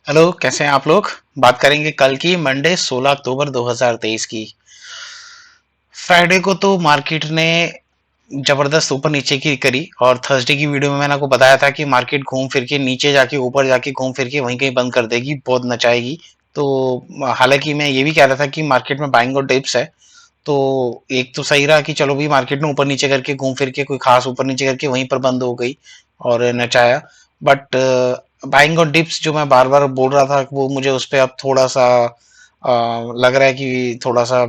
Hello, कैसे हैं आप लोग। बात करेंगे कल की मंडे 16 अक्टूबर 2023 की। फ्राइडे को तो मार्केट ने जबरदस्त ऊपर नीचे की करी और थर्सडे की वीडियो में मैंने आपको बताया था कि मार्केट घूम फिर के नीचे जाके ऊपर जाके घूम फिर के वहीं कहीं बंद कर देगी, बहुत नचाएगी। तो हालांकि मैं ये भी कह रहा था कि मार्केट में बाइंग और डिप्स है। तो एक तो सही रहा कि चलो भी मार्केट ने ऊपर नीचे करके घूम फिर के कोई खास ऊपर नीचे करके वहीं पर बंद हो गई और नचाया। बट बाइंग और डिप्स जो मैं बार बार बोल रहा था वो मुझे उस पर अब थोड़ा सा लग रहा है कि थोड़ा सा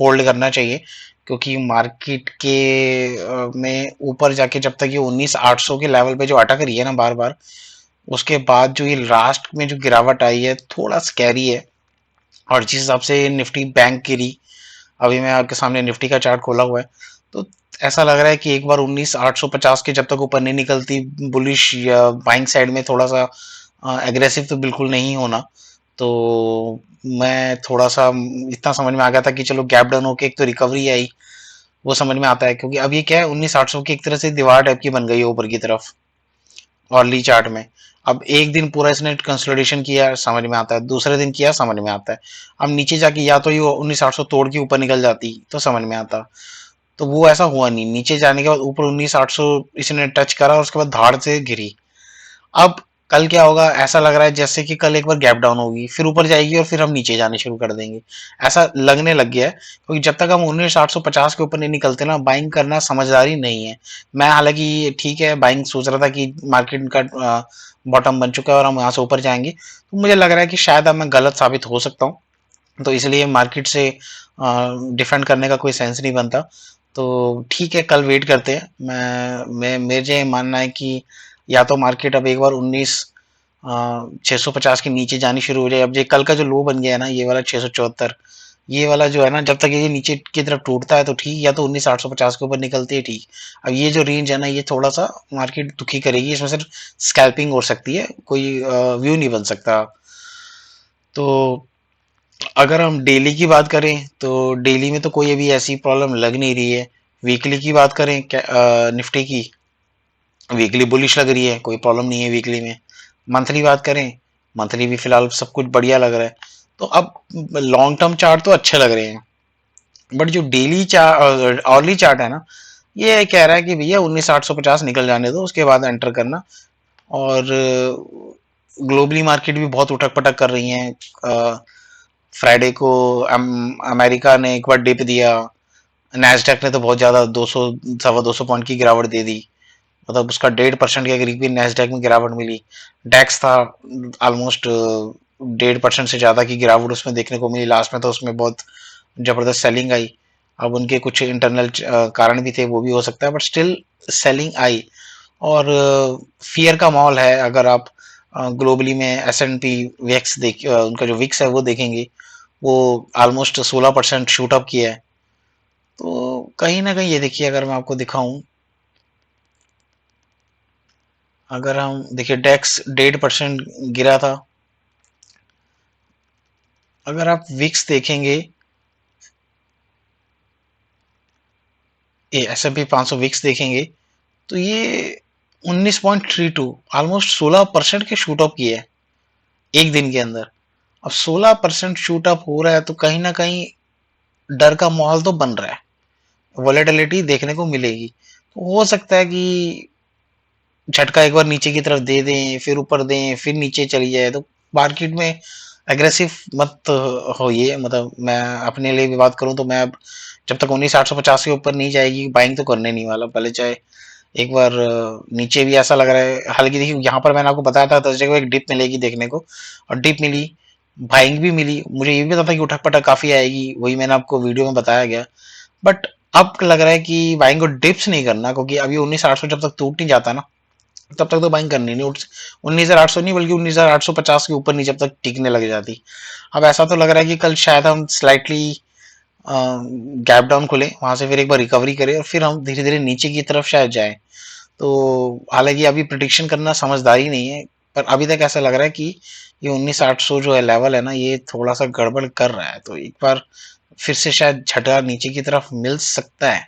होल्ड करना चाहिए। क्योंकि मार्केट के में ऊपर जाके जब तक ये 19,800 के लेवल पे जो अटक रही है ना बार बार, उसके बाद जो ये लास्ट में जो गिरावट आई है थोड़ा स्कैरी है। और जिस हिसाब से निफ्टी बैंक गिरी, अभी मैं आपके सामने निफ्टी का चार्ट खोला हुआ है, तो ऐसा लग रहा है कि एक बार 19,850 के जब तक ऊपर नहीं निकलती बुलिश या बाइंग साइड में थोड़ा सा एग्रेसिव तो बिल्कुल नहीं होना। तो मैं थोड़ा सा इतना समझ में आ गया था कि चलो गैप डाउन होके एक तो रिकवरी आई, वो समझ में आता है। क्योंकि अब ये क्या है, 19,800 की एक तरह से दीवार टाइप की बन गई है ऊपर की तरफ अर्ली चार्ट में। अब एक दिन पूरा इसने कंसोलिडेशन किया, समझ में आता है, दूसरे दिन किया, समझ में आता है। अब नीचे जाके या तो ये 19,800 तोड़ के ऊपर निकल जाती तो समझ में आता। तो वो ऐसा हुआ नहीं, नीचे जाने के बाद ऊपर 19,800 इसने टच करा और उसके बाद धाड़ से गिरी। अब कल क्या होगा, ऐसा लग रहा है जैसे कि कल एक बार गैप डाउन होगी, फिर ऊपर जाएगी और फिर हम नीचे जाने शुरू कर देंगे। ऐसा लगने लग गया है, क्योंकि जब तक हम 19,850 के ऊपर नहीं निकलते ना, बाइंग करना समझदारी नहीं है। मैं हालांकि ठीक है, बाइंग सोच रहा था कि मार्केट का बॉटम बन चुका है और हम यहाँ से ऊपर जाएंगे, तो मुझे लग रहा है कि शायद अब मैं गलत साबित हो सकता हूँ। तो इसलिए मार्केट से डिफेंड करने का कोई सेंस नहीं बनता। तो ठीक है, कल वेट करते हैं। मैं मुझे मानना है कि या तो मार्केट अब एक बार 650 के नीचे जानी शुरू हो जाए। अब ये कल का जो लो बन गया है ना, ये वाला 674, ये वाला जो है ना, जब तक ये नीचे की तरफ टूटता है तो ठीक, या तो 19,850 के ऊपर निकलती है ठीक। अब ये जो रेंज है ना, ये थोड़ा सा मार्केट दुखी करेगी, इसमें सिर्फ स्कैल्पिंग हो सकती है, कोई व्यू नहीं बन सकता। तो अगर हम डेली की बात करें तो डेली में तो कोई अभी ऐसी प्रॉब्लम लग नहीं रही है। वीकली की बात करें निफ्टी की, वीकली बुलिश लग रही है, कोई प्रॉब्लम नहीं है वीकली में। मंथली बात करें, मंथली भी फिलहाल सब कुछ बढ़िया लग रहा है। तो अब लॉन्ग टर्म चार्ट तो अच्छे लग रहे हैं, बट जो डेली चार्ट आवरली चार्ट है ना, ये कह रहा है कि भैया 19,850 निकल जाने दो, उसके बाद एंटर करना। और ग्लोबली मार्केट भी बहुत उठक पटक कर रही है। फ्राइडे को अमेरिका ने एक बार डिप दिया, नैस्डैक ने तो बहुत ज्यादा 200 सवा 200 पॉइंट की गिरावट दे दी। मतलब उसका 1.5% के करीब भी नैस्डैक में गिरावट मिली। डैक्स था ऑलमोस्ट 1.5% से ज्यादा की गिरावट उसमें देखने को मिली लास्ट में, तो उसमें बहुत जबरदस्त सेलिंग आई। अब उनके कुछ इंटरनल कारण भी थे, वो भी हो सकता है, बट स्टिल सेलिंग आई। और फियर का माहौल है। अगर आप ग्लोबली में S&P विक्स उनका जो विक्स है वो देखेंगे, वो ऑलमोस्ट 16% शूट अप किया है। तो कहीं ना कहीं ये देखिए, अगर मैं आपको दिखाऊं, अगर हम देखिए डेक्स 1.5% गिरा था। अगर आप विक्स देखेंगे, ये S&P 500 विक्स देखेंगे, तो ये 19.32 ऑलमोस्ट 16% के शूट अप किए है एक दिन के अंदर। अब 16% शूट अप हो रहा है तो कहीं ना कहीं डर का माहौल तो बन रहा है, वॉलेटिलिटी देखने को मिलेगी। तो हो सकता है कि झटका एक बार नीचे की तरफ दे दें, फिर ऊपर दें, फिर नीचे चली जाए। तो मार्केट में एग्रेसिव मत होइए। मतलब मैं अपने लिए भी बात करूं तो मैं अब जब तक 19,850 के ऊपर नहीं जाएगी बाइंग तो करने नहीं वाला, भले चाहे एक बार नीचे भी ऐसा लग रहा है। हालांकि देखिए, यहाँ पर मैंने आपको बताया था थर्सडे को एक डिप मिलेगी देखने को, और डिप मिली, बाइंग भी मिली। मुझे ये भी पता था कि उठक पटक काफी आएगी, वही मैंने आपको वीडियो में बताया गया। बट अब लग रहा है कि बाइंग को डिप्स नहीं करना, क्योंकि अभी 19,800 जब तक टूट नहीं जाता ना, तब तक तो बाइंग करनी नहीं। 19,800 नहीं बल्कि 19,850 के ऊपर नहीं जब तक टिकने लग जाती। अब ऐसा तो लग रहा है कि कल शायद हम स्लाइटली गैप डाउन खुले, वहां से फिर एक बार रिकवरी करें और फिर हम धीरे धीरे नीचे की तरफ शायद जाए। तो हालांकि अभी प्रिडिक्शन करना समझदारी नहीं है, पर अभी तक ऐसा लग रहा है कि ये 19,800 जो है लेवल है ना, ये थोड़ा सा गड़बड़ कर रहा है। तो एक बार फिर से शायद झटका नीचे की तरफ मिल सकता है।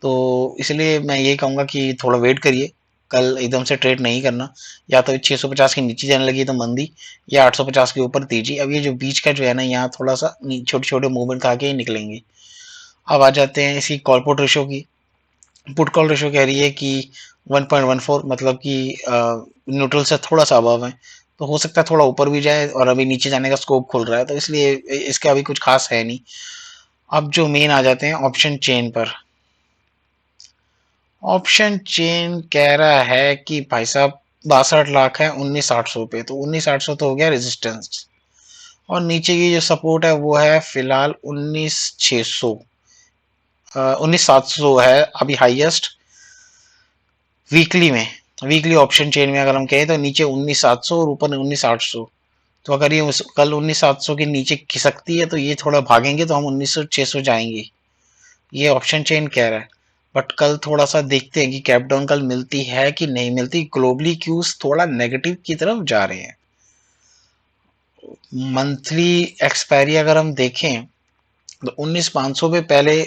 तो इसलिए मैं ये कहूंगा कि थोड़ा वेट करिए, कल एकदम से ट्रेड नहीं करना, या तो 650 के नीचे जाने लगी तो मंदी, या 850 के ऊपर तेजी। अब ये जो बीच का जो है ना, यहाँ थोड़ा सा छोटे छोटे मूवमेंट खा के ही निकलेंगे। अब आ जाते हैं इसकी कॉल पुट रेशो की। पुट कॉल रेशो कह रही है कि 1.14, मतलब कि न्यूट्रल से थोड़ा सा अबव है, तो हो सकता है थोड़ा ऊपर भी जाए, और अभी नीचे जाने का स्कोप खुल रहा है, तो इसलिए इसका अभी कुछ खास है नहीं। अब जो मेन आ जाते हैं ऑप्शन चेन पर। ऑप्शन चेन कह रहा है कि भाई साहब 62 लाख है 19,800 पे, तो 19,800 तो हो गया रेजिस्टेंस, और नीचे की जो सपोर्ट है वो है फिलहाल 19,600, 19,700 है अभी हाईएस्ट वीकली में। वीकली ऑप्शन चेन में अगर हम कहें तो नीचे 19,700 और ऊपर 19,800। तो अगर ये कल 19,700 के नीचे खिसकती है तो ये थोड़ा भागेंगे, तो हम 19,600 जाएंगे, ये ऑप्शन चेन कह रहा है। बट कल थोड़ा सा देखते हैं कि कैप डाउन कल मिलती है कि नहीं मिलती। ग्लोबली क्यूज थोड़ा नेगेटिव की तरफ जा रहे हैं। मंथली एक्सपायरी अगर हम देखें तो 19,500 पे पहले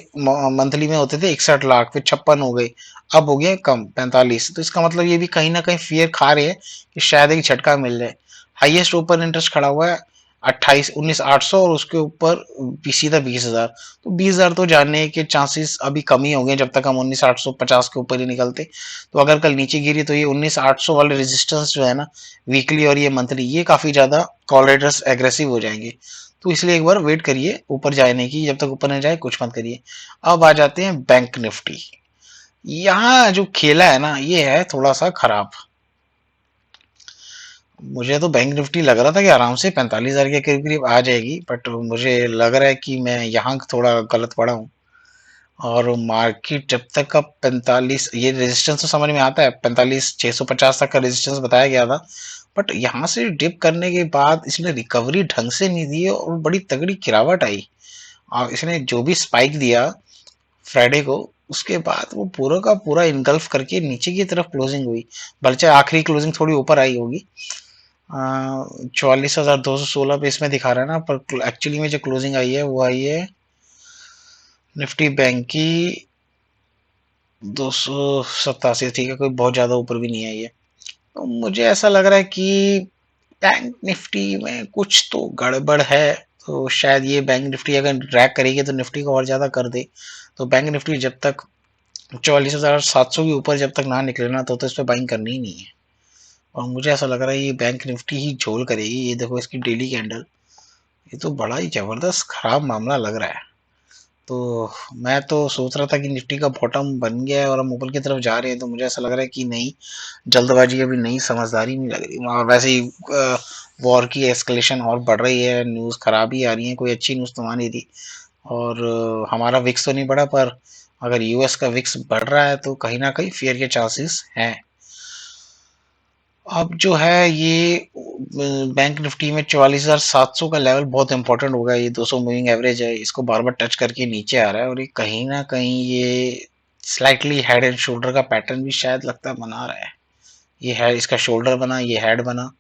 मंथली में होते थे 61 लाख, फिर 56 हो गए, अब हो गए कम 45। तो इसका मतलब ये भी कहीं ना कहीं फियर खा रहे हैं कि शायद एक झटका मिल जाए। हाईएस्ट ओपन इंटरेस्ट खड़ा हुआ है 19,800, और उसके ऊपर सीधा 20,000। तो 20,000 तो जाने के चांसेस अभी कम ही हो गए जब तक हम 19,850 के ऊपर ही निकलते। तो अगर कल नीचे गिरी तो ये 19,800 वाले रेजिस्टेंस जो है ना, वीकली और ये मंथली, ये काफी ज्यादा कॉल राइडर्स एग्रेसिव हो जाएंगे। तो इसलिए एक बार वेट करिए ऊपर जाने की, जब तक ऊपर नहीं जाए कुछ मत करिए। अब आ जाते हैं बैंक निफ्टी। यहाँ जो खेला है ना, ये है थोड़ा सा खराब। मुझे तो बैंक निफ्टी लग रहा था कि आराम से 45,000 के करीब करीब आ जाएगी, बट मुझे लग रहा है कि मैं यहाँ थोड़ा गलत पड़ा हूँ। और मार्केट जब तक का 45, ये रेजिस्टेंस तो समझ में आता है, 45,650 तक का रेजिस्टेंस बताया गया था, बट यहाँ से डिप करने के बाद इसने रिकवरी ढंग से नहीं दी और बड़ी तगड़ी गिरावट आई। और इसने जो भी स्पाइक दिया फ्राइडे को, उसके बाद वो पूरा का पूरा इनगल्फ करके नीचे की तरफ क्लोजिंग हुई। भले आखिरी क्लोजिंग थोड़ी ऊपर आई होगी, 44,216 पे इसमें दिखा रहा है ना, पर एक्चुअली में जो क्लोजिंग आई है वो आई है निफ्टी बैंक की 287। ठीक है, कोई बहुत ज्यादा ऊपर भी नहीं आई है। तो मुझे ऐसा लग रहा है कि बैंक निफ्टी में कुछ तो गड़बड़ है। तो शायद ये बैंक निफ्टी अगर ड्रैग करेगी तो निफ्टी को और ज्यादा कर दे। तो बैंक निफ्टी जब तक 44,700 के ऊपर जब तक ना निकले ना, तो इस पर बाइंग करनी ही नहीं है। और मुझे ऐसा लग रहा है ये बैंक निफ्टी ही झोल करेगी। ये देखो इसकी डेली कैंडल, ये तो बड़ा ही जबरदस्त खराब मामला लग रहा है। तो मैं तो सोच रहा था कि निफ्टी का बॉटम बन गया है और हम ऊपर की तरफ जा रहे हैं, तो मुझे ऐसा लग रहा है कि नहीं, जल्दबाजी अभी नहीं, समझदारी नहीं लग रही। और वैसे ही वॉर की एस्केलेशन और बढ़ रही है, न्यूज़ खराब ही आ रही है, कोई अच्छी न्यूज़ तो आ नहीं रही। और हमारा विक्स तो नहीं बढ़ा, पर अगर यूएस का विक्स बढ़ रहा है तो कहीं ना कहीं फेयर के चांसेस हैं। अब जो है ये बैंक निफ्टी में 44,700 का लेवल बहुत इंपॉर्टेंट होगा। ये 200 मूविंग एवरेज है, इसको बार बार टच करके नीचे आ रहा है, और ये कहीं ना कहीं ये स्लाइटली हेड एंड शोल्डर का पैटर्न भी शायद लगता है बना रहा है। ये है इसका शोल्डर बना, ये हेड बना,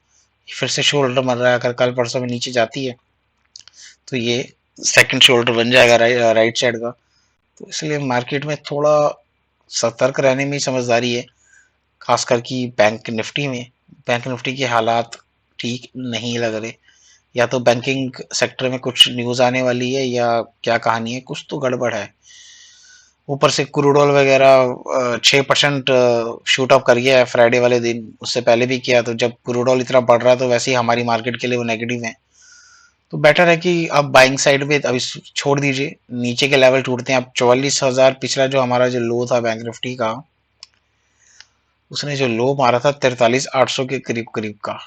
फिर से शोल्डर बन रहा है। अगर कल परसों में नीचे जाती है तो ये सेकंड शोल्डर बन जाएगा राइट साइड का। तो इसलिए मार्केट में थोड़ा सतर्क रहने में समझदारी है, खासकर कि बैंक निफ्टी में। बैंक निफ्टी के हालात ठीक नहीं लग रहे। या तो बैंकिंग सेक्टर में कुछ न्यूज आने वाली है, या क्या कहानी है, कुछ तो गड़बड़ है। ऊपर से क्रूड ऑयल वगैरह 6% शूट अप कर गया है फ्राइडे वाले दिन, उससे पहले भी किया। तो जब क्रूड ऑयल इतना बढ़ रहा है तो वैसे ही हमारी मार्केट के लिए वो नेगेटिव है। तो बेटर है कि अब बाइंग साइड में अभी छोड़ दीजिए, नीचे के लेवल टूटते हैं। अब 44,000 पिछला जो हमारा जो लो था बैंक निफ्टी का, उसने जो लो मारा था 43,800 के करीब करीब का,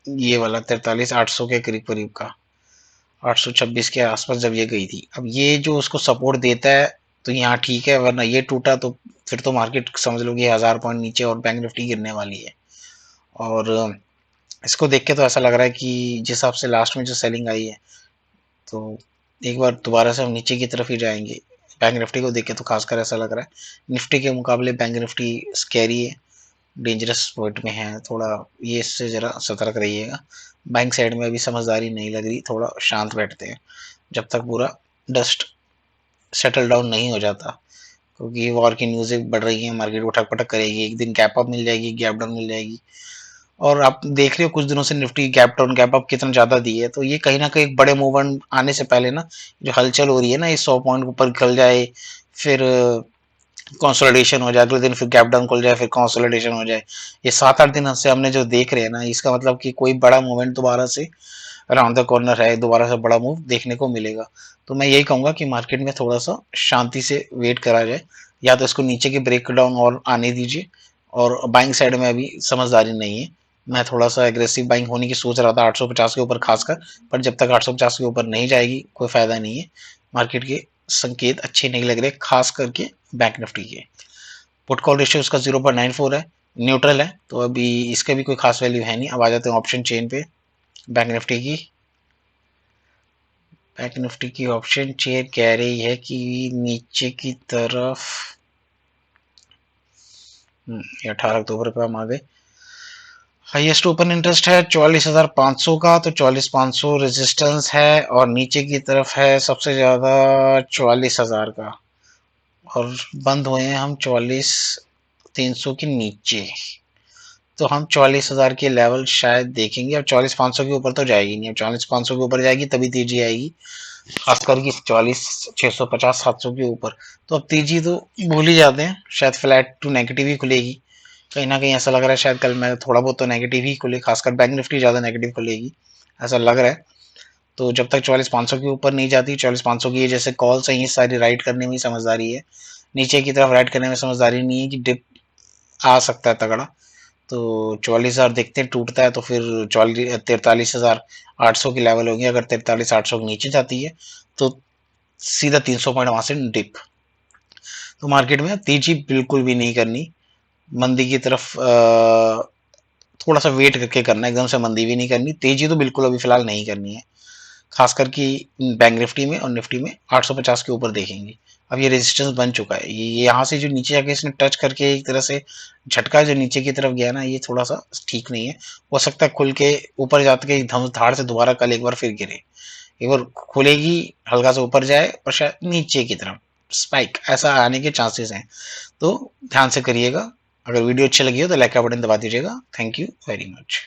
ये वाला 43,800 के करीब करीब का, 826 के आसपास जब ये गई थी। अब ये जो उसको सपोर्ट देता है तो यहाँ ठीक है, वरना ये टूटा तो फिर तो मार्केट समझ लो कि 1,000 पॉइंट नीचे और बैंक निफ्टी गिरने वाली है। और इसको देख के तो ऐसा लग रहा है कि जिस हिसाब से लास्ट में जो सेलिंग आई है, तो एक बार दोबारा से हम नीचे की तरफ ही जाएंगे। बैंक निफ्टी को देख के तो खासकर ऐसा लग रहा है। निफ्टी के मुकाबले बैंक निफ्टी स्कैरी है, डेंजरस पॉइंट में है थोड़ा, ये इससे जरा सतर्क रहिएगा। बैंक साइड में अभी समझदारी नहीं लग रही, थोड़ा शांत बैठते हैं जब तक पूरा डस्ट सेटल डाउन नहीं हो जाता। क्योंकि वॉर की न्यूज़ें बढ़ रही हैं, मार्केट उठक-पटक करेगी, एक दिन गैप अप मिल जाएगी, गैप डाउन मिल जाएगी। और आप देख रहे हो कुछ दिनों से Nifty gap down gap up कितना ज़्यादा दी है, तो ये कहीं न कहीं एक बड़े मूवमेंट आने से पहले ना, जो हलचल हो रही है ना, ये 100 पॉइंट ऊपर निकल जाए, फिर कंसोलिडेशन हो जाए, अगले दिन फिर गैप डाउन खुल जाए, फिर कंसोलिडेशन हो जाए। ये 7-8 दिन से हमने जो देख रहे हैं ना, इसका मतलब कि कोई बड़ा मूवमेंट दोबारा से अराउंड द कॉर्नर है, दोबारा से बड़ा मूव देखने को मिलेगा। तो मैं यही कहूंगा कि मार्केट में थोड़ा सा शांति से वेट करा जाए, या तो इसको नीचे के ब्रेक डाउन और आने दीजिए, और बाइंग साइड में अभी समझदारी नहीं है। मैं थोड़ा सा एग्रेसिव बाइंग होने की सोच रहा था 850 के ऊपर खासकर, पर जब तक 850 के ऊपर नहीं जाएगी कोई फायदा नहीं है। मार्केट के संकेत अच्छे नहीं लग रहे, खास करके बैंक निफ्टी के। पुट कॉल रेशियो उसका 0.94 है, न्यूट्रल है, तो अभी इसके भी कोई खास वैल्यू है नहीं। अब आ जाते हैं ऑप्शन चेन पे बैंक निफ्टी की। बैंक निफ्टी की ऑप्शन चेन कह रही है कि नीचे की तरफ 18 अक्टूबर पे हम आ गए। हाईएस्ट ओपन इंटरेस्ट है 44,500 का, तो 44,500 रेजिस्टेंस है, और नीचे की तरफ है सबसे ज्यादा 44,000 का, और बंद हुए हैं हम 44,300 के नीचे। तो हम 44,000 के लेवल शायद देखेंगे। अब 44,500 के ऊपर तो जाएगी नहीं, अब 44,500 के ऊपर जाएगी तभी तेजी आएगी, खासकर कि 44,650 700 के ऊपर। तो अब तेजी तो भूल ही जाते हैं, शायद फ्लैट टू नेगेटिव ही खुलेगी। कहीं ना कहीं ऐसा लग रहा है शायद कल मैं थोड़ा बहुत तो नेगेटिव ही खुले, खासकर बैंक निफ्टी ज्यादा नेगेटिव खुलेगी ऐसा लग रहा है। तो जब तक 44,500 के ऊपर नहीं जाती, 44,500 की ये जैसे कॉल्स हैं ये सारी राइट करने में समझदारी है, नीचे की तरफ राइट करने में समझदारी नहीं है कि डिप आ सकता है तगड़ा। तो 44,000 देखते हैं, टूटता है तो फिर 43,800 की लेवल होगी। अगर 43,800 के नीचे जाती है तो सीधा 300 पॉइंट वहां से डिप। तो मार्केट में तेजी बिल्कुल भी नहीं करनी, मंदी की तरफ थोड़ा सा वेट करके करना, एकदम से मंदी भी नहीं करनी, तेजी तो बिल्कुल अभी फिलहाल नहीं करनी है। खासकर कि बैंक निफ्टी में और निफ्टी में 850 के ऊपर देखेंगे। अब ये रेजिस्टेंस बन चुका है, ये यहाँ से जो नीचे जाके इसने टच करके एक तरह से झटका जो नीचे की तरफ गया ना, ये थोड़ा सा ठीक नहीं है। हो सकता है खुल के ऊपर जाते के धम धाड़ से दोबारा कल एक बार फिर गिरे, एक बार खुलेगी हल्का सा ऊपर जाए और शायद नीचे की तरफ स्पाइक ऐसा आने के चांसेस हैं। तो ध्यान से करिएगा। अगर वीडियो अच्छी लगी हो तो लाइक का बटन दबा दीजिएगा। Thank you very much.